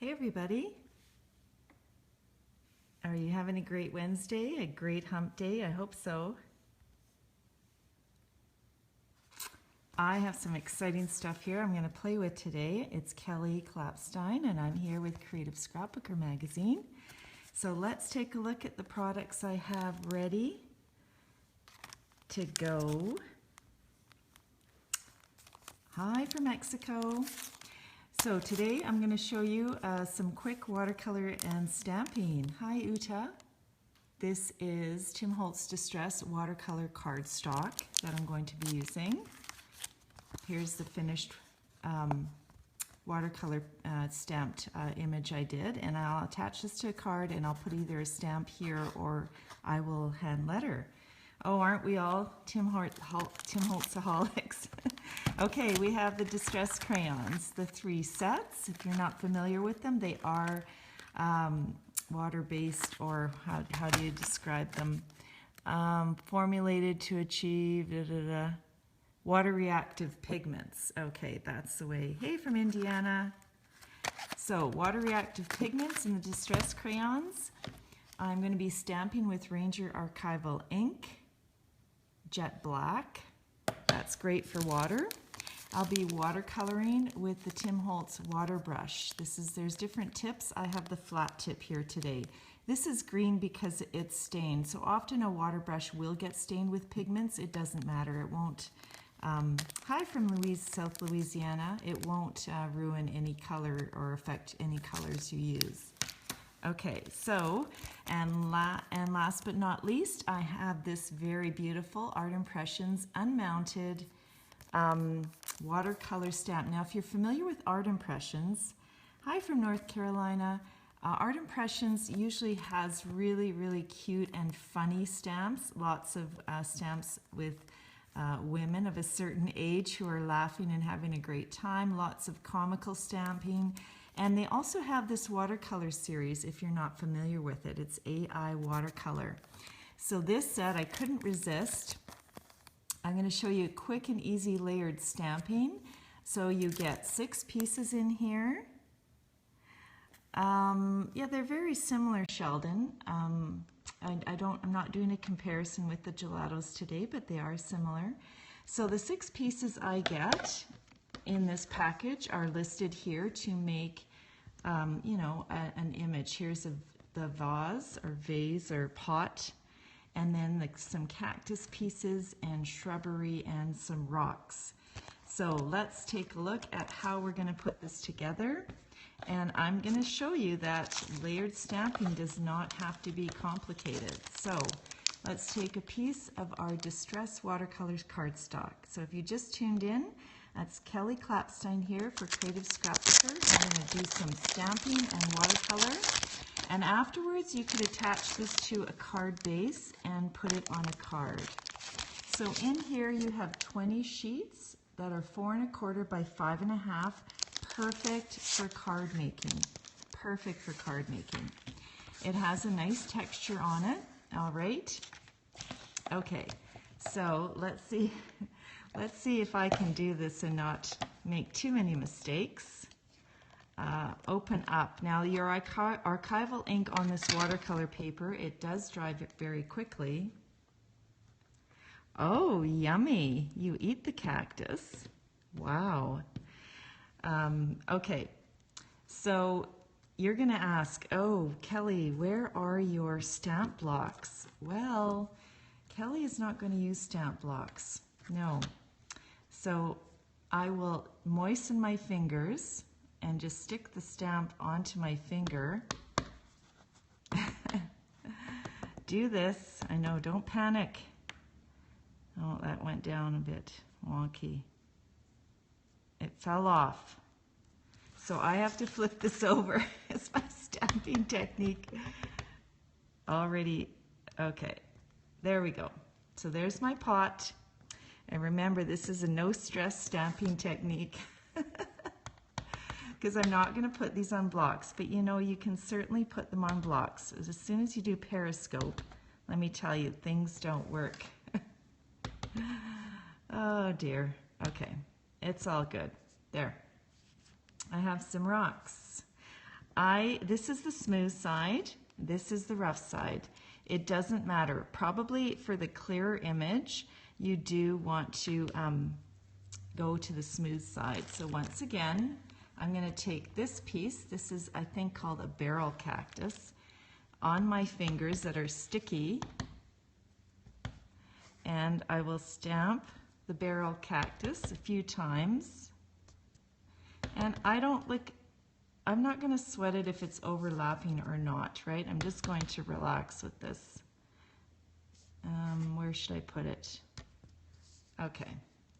Hey everybody, are you having a great Wednesday, a great hump day? I hope so. I have some exciting stuff here I'm going to play with today. It's Kelly Klapstein and I'm here with Creative Scrapbooker magazine. So let's take a look at the products I have ready to go. Hi from Mexico. So today I'm going to show you some quick watercolor and stamping. Hi Uta. This is Tim Holtz Distress watercolor cardstock that I'm going to be using. Here's the finished watercolor stamped image I did, and I'll attach this to a card and I'll put either a stamp here or I will hand letter. Oh, aren't we all Tim Holtzaholics? Okay, we have the Distress crayons, the 3 sets. If you're not familiar with them, they are water-based, or how do you describe them? Formulated to achieve water reactive pigments. Okay, that's the way. Hey, from Indiana. So, water reactive pigments in the Distress crayons. I'm going to be stamping with Ranger Archival ink. Jet black, that's great for water. I'll be watercoloring with the Tim Holtz water brush. There's different tips. I have the flat tip here today. This is green because it's stained. So often a water brush will get stained with pigments. It doesn't matter. It won't. Hi from South Louisiana. It won't ruin any color or affect any colors you use. Okay, so, and last but not least, I have this very beautiful Art Impressions unmounted watercolor stamp. Now, if you're familiar with Art Impressions, hi from North Carolina, Art Impressions usually has really, really cute and funny stamps, lots of stamps with women of a certain age who are laughing and having a great time, lots of comical stamping. And they also have this watercolor series, if you're not familiar with it. It's AI watercolor. So this set, I couldn't resist. I'm going to show you a quick and easy layered stamping. So you get 6 pieces in here. Yeah, they're very similar, Sheldon. I'm not doing a comparison with the gelatos today, but they are similar. So the 6 pieces I get in this package are listed here to make, you know, an image. Here's the vase or pot, and then some cactus pieces and shrubbery and some rocks. So let's take a look at how we're going to put this together. And I'm going to show you that layered stamping does not have to be complicated. So let's take a piece of our Distress watercolors cardstock. So if you just tuned in, that's Kelly Klapstein here for Creative Scrapbooker. I'm going to do some stamping and watercolor. And afterwards, you could attach this to a card base and put it on a card. So in here, you have 20 sheets that are 4 1/4 by 5 1/2. Perfect for card making. Perfect for card making. It has a nice texture on it. All right. Okay. So let's see. Let's see if I can do this and not make too many mistakes. Open up. Now your archival ink on this watercolor paper, it does dry very quickly. Oh, yummy. You eat the cactus. Wow. Okay. So you're going to ask, oh, Kelly, where are your stamp blocks? Well, Kelly is not going to use stamp blocks. No. So I will moisten my fingers and just stick the stamp onto my finger. Do this. I know, don't panic. Oh, that went down a bit wonky. It fell off. So I have to flip this over. It's my stamping technique. Already, okay. There we go. So there's my pot. And remember, this is a no-stress stamping technique because I'm not going to put these on blocks, but you know, you can certainly put them on blocks. As soon as you do Periscope, let me tell you, things don't work. Oh dear. Okay, it's all good. There. I have some rocks. This is the smooth side, this is the rough side. It doesn't matter. Probably for the clearer image, you do want to go to the smooth side. So once again, I'm going to take this piece, this is I think called a barrel cactus, on my fingers that are sticky, and I will stamp the barrel cactus a few times. And I'm not going to sweat it if it's overlapping or not, right? I'm just going to relax with this. Where should I put it? Okay,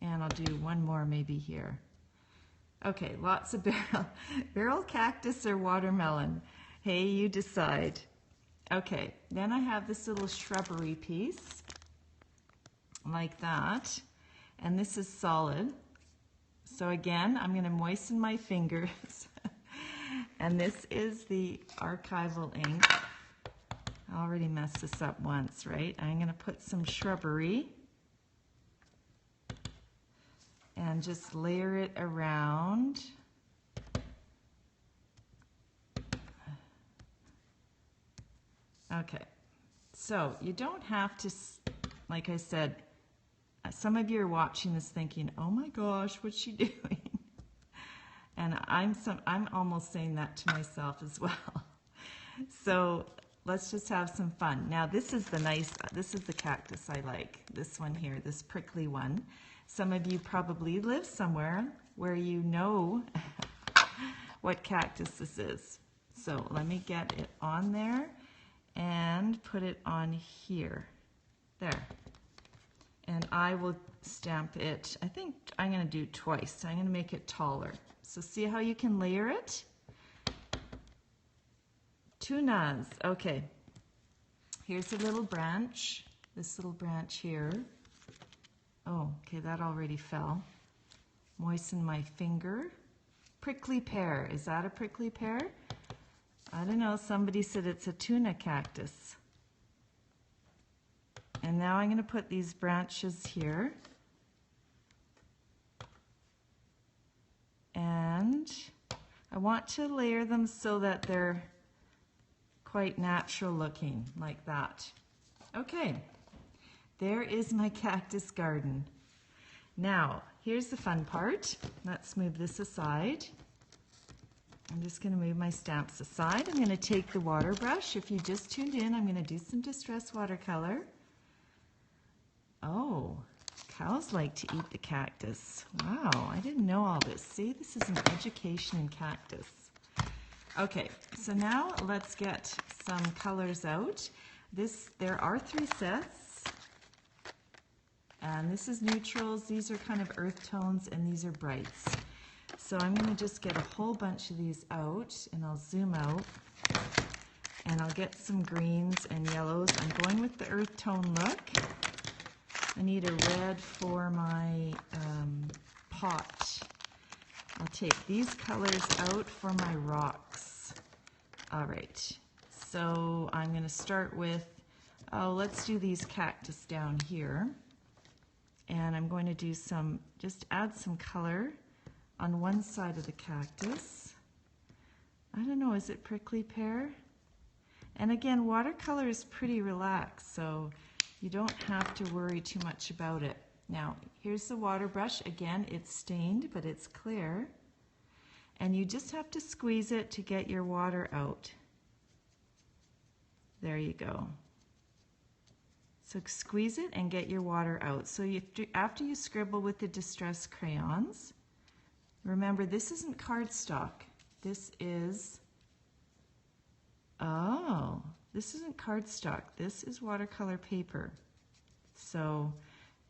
and I'll do one more maybe here. Okay, lots of barrel cactus or watermelon. Hey, you decide. Okay, then I have this little shrubbery piece, like that, and this is solid. So again, I'm going to moisten my fingers, and this is the archival ink. I already messed this up once, right? I'm going to put some shrubbery and just layer it around. Okay, so you don't have to, like I said, some of you are watching this thinking, oh my gosh, what's she doing? And I'm almost saying that to myself as well. So let's just have some fun. Now this is the cactus I like, this one here, this prickly one. Some of you probably live somewhere where you know what cactus this is. So let me get it on there and put it on here. There. And I will stamp it, I think I'm going to do twice. I'm going to make it taller. So see how you can layer it? Tunas. Okay. Here's a little branch. This little branch here. Oh, okay, that already fell. Moisten my finger. Prickly pear. Is that a prickly pear? I don't know. Somebody said it's a tuna cactus. And now I'm going to put these branches here. And I want to layer them so that they're quite natural looking, like that. Okay, there is my cactus garden. Now, here's the fun part. Let's move this aside. I'm just going to move my stamps aside. I'm going to take the water brush. If you just tuned in, I'm going to do some distress watercolor. Oh, cows like to eat the cactus. Wow, I didn't know all this. See, this is an education in cactus. Okay, so now let's get some colors out. There are 3 sets, and this is neutrals. These are kind of earth tones, and these are brights. So I'm going to just get a whole bunch of these out, and I'll zoom out, and I'll get some greens and yellows. I'm going with the earth tone look. I need a red for my pot. I'll take these colors out for my rocks. All right, so I'm going to start with, let's do these cactus down here. And I'm going to do just add some color on one side of the cactus. I don't know, is it prickly pear? And again, watercolor is pretty relaxed, so you don't have to worry too much about it. Now, here's the water brush. Again, it's stained, but it's clear. And you just have to squeeze it to get your water out. There you go. So squeeze it and get your water out. So after you scribble with the distress crayons, remember this isn't cardstock. This is, this isn't cardstock. This is watercolor paper. So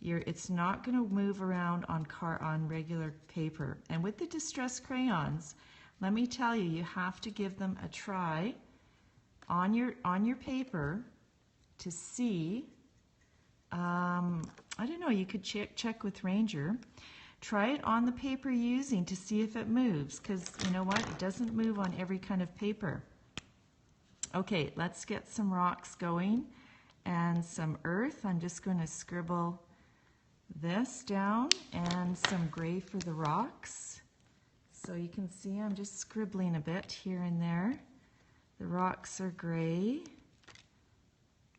it's not going to move around on regular paper. And with the distress crayons, let me tell you, you have to give them a try on your paper to see. I don't know, you could check with Ranger. Try it on the paper you're using to see if it moves, because you know what? It doesn't move on every kind of paper. Okay, let's get some rocks going and some earth. I'm just going to scribble this down and some gray for the rocks. So you can see I'm just scribbling a bit here and there. The rocks are gray.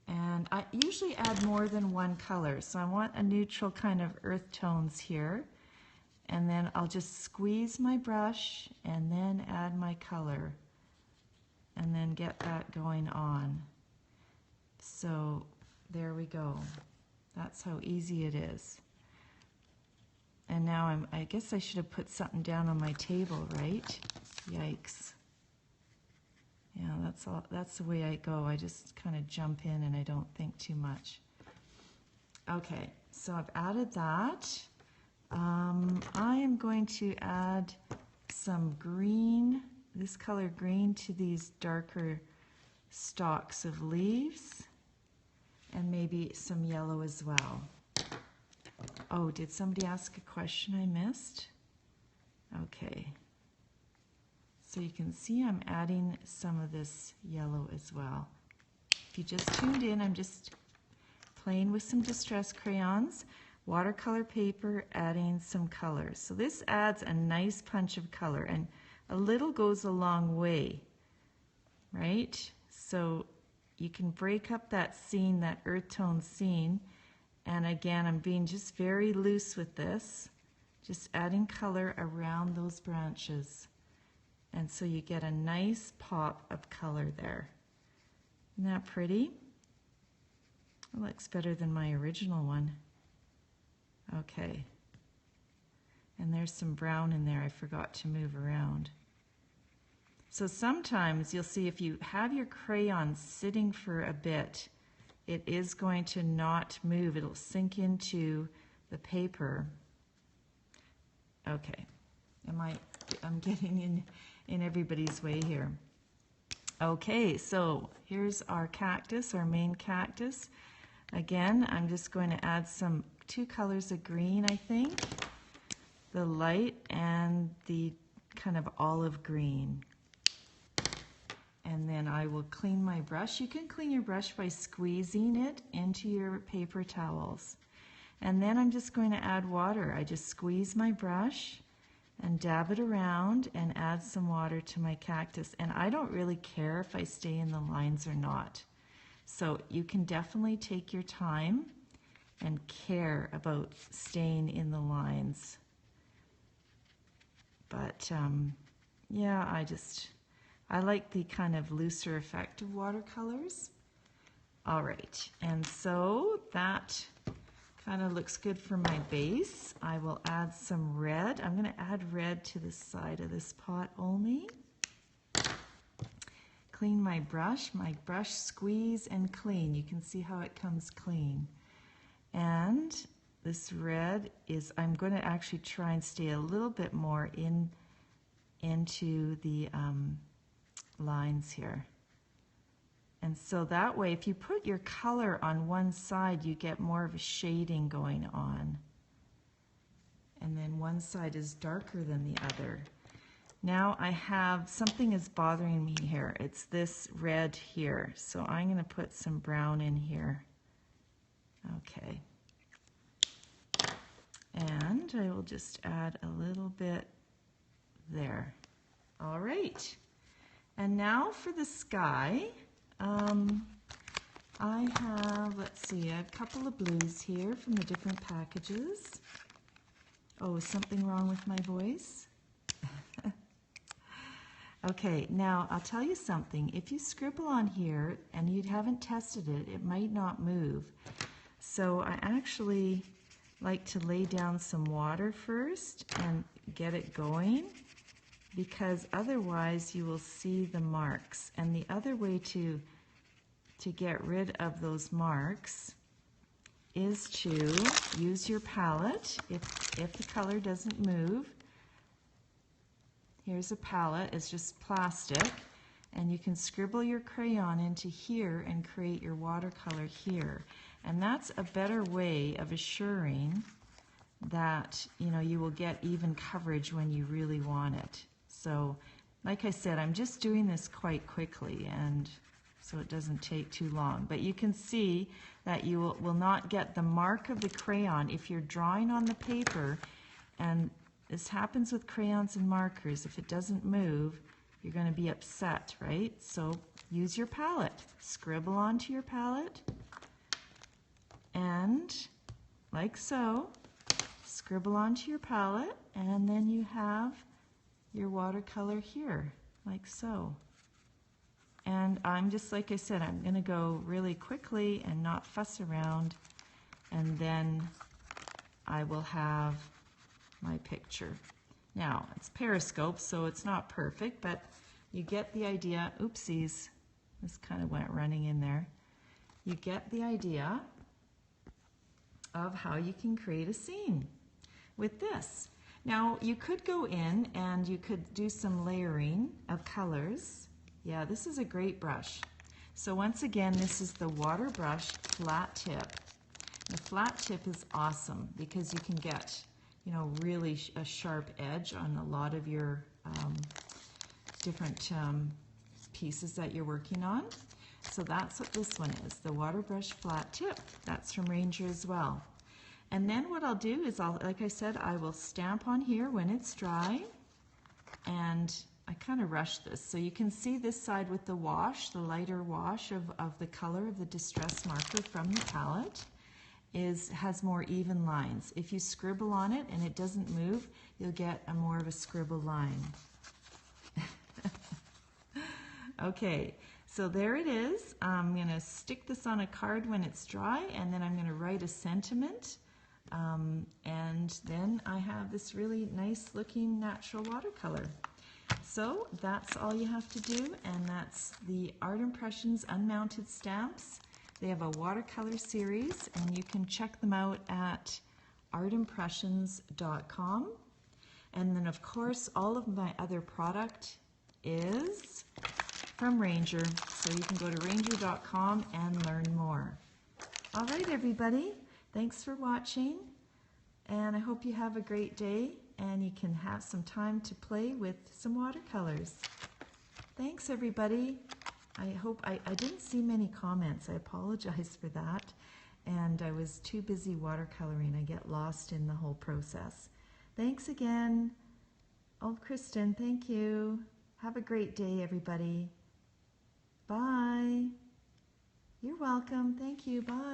And I usually add more than one color. So I want a neutral kind of earth tones here. And then I'll just squeeze my brush and then add my color. And then get that going on. So there we go. That's how easy it is. And now I guess I should have put something down on my table, right? Yikes. Yeah, that's the way I go. I just kind of jump in and I don't think too much. Okay, so I've added that. I am going to add some green, this color green, to these darker stalks of leaves, and maybe some yellow as well. Oh, did somebody ask a question I missed? Okay. So you can see I'm adding some of this yellow as well. If you just tuned in, I'm just playing with some distress crayons, watercolor paper, adding some colors. So this adds a nice punch of color, and a little goes a long way, right? So you can break up that scene, that earth tone scene, and again, I'm being just very loose with this, just adding color around those branches. And so you get a nice pop of color there. Isn't that pretty? It looks better than my original one. Okay. And there's some brown in there I forgot to move around. So sometimes you'll see if you have your crayon sitting for a bit, it is going to not move. It'll sink into the paper. Okay. I'm getting in everybody's way here. Okay, so here's our cactus, our main cactus. Again, I'm just going to add two colors of green, I think. The light and the kind of olive green. And then I will clean my brush. You can clean your brush by squeezing it into your paper towels. And then I'm just going to add water. I just squeeze my brush and dab it around and add some water to my cactus. And I don't really care if I stay in the lines or not. So you can definitely take your time and care about staying in the lines. But yeah, I like the kind of looser effect of watercolors. All right, and so that kind of looks good for my base. I will add some red. I'm going to add red to the side of this pot only. Clean my brush, squeeze and clean. You can see how it comes clean. And this red is, I'm going to actually try and stay a little bit more into the lines here. And so that way, if you put your color on one side, you get more of a shading going on. And then one side is darker than the other. Now I have, something is bothering me here. It's this red here. So I'm going to put some brown in here. Okay. And I will just add a little bit there. All right. And now for the sky. I have, let's see, I have a couple of blues here from the different packages. Oh, is something wrong with my voice? Okay, now I'll tell you something. If you scribble on here and you haven't tested it, it might not move. So I actually like to lay down some water first and get it going, because otherwise you will see the marks. And the other way to get rid of those marks is to use your palette. If the color doesn't move, here's a palette. It's just plastic, and you can scribble your crayon into here and create your watercolor here. And that's a better way of assuring that you will get even coverage when you really want it. So like I said, I'm just doing this quite quickly, and so it doesn't take too long. But you can see that you will not get the mark of the crayon if you're drawing on the paper and this happens with crayons and markers. If it doesn't move, you're going to be upset, right? So use your palette. Scribble onto your palette, and like so, scribble onto your palette, and then you have your watercolor here, like so. And I'm just, like I said, I'm going to go really quickly and not fuss around, and then I will have my picture. Now, it's Periscope, so it's not perfect, but you get the idea. Oopsies, this kind of went running in there. You get the idea of how you can create a scene with this. Now, you could go in and you could do some layering of colors. Yeah, this is a great brush. So once again, this is the water brush flat tip. The flat tip is awesome because you can get, you know, really a sharp edge on a lot of your different pieces that you're working on. So that's what this one is, the water brush flat tip. That's from Ranger as well. And then what I'll do is, like I said, I will stamp on here when it's dry, and I kind of rush this. So you can see this side with the wash, the lighter wash of the color of the distress marker from the palette has more even lines. If you scribble on it and it doesn't move, you'll get a more of a scribble line. Okay, so there it is. I'm going to stick this on a card when it's dry, and then I'm going to write a sentiment. And then I have this really nice looking natural watercolor. So that's all you have to do, and that's the Art Impressions Unmounted Stamps. They have a watercolor series, and you can check them out at artimpressions.com. And then of course all of my other product is from Ranger, so you can go to ranger.com and learn more. All right, everybody, thanks for watching, and I hope you have a great day and you can have some time to play with some watercolors. Thanks, everybody. I hope I didn't see many comments. I apologize for that, and I was too busy watercoloring. I get lost in the whole process. Thanks again. Oh, Kristen, thank you. Have a great day, everybody. Bye. You're welcome. Thank you. Bye.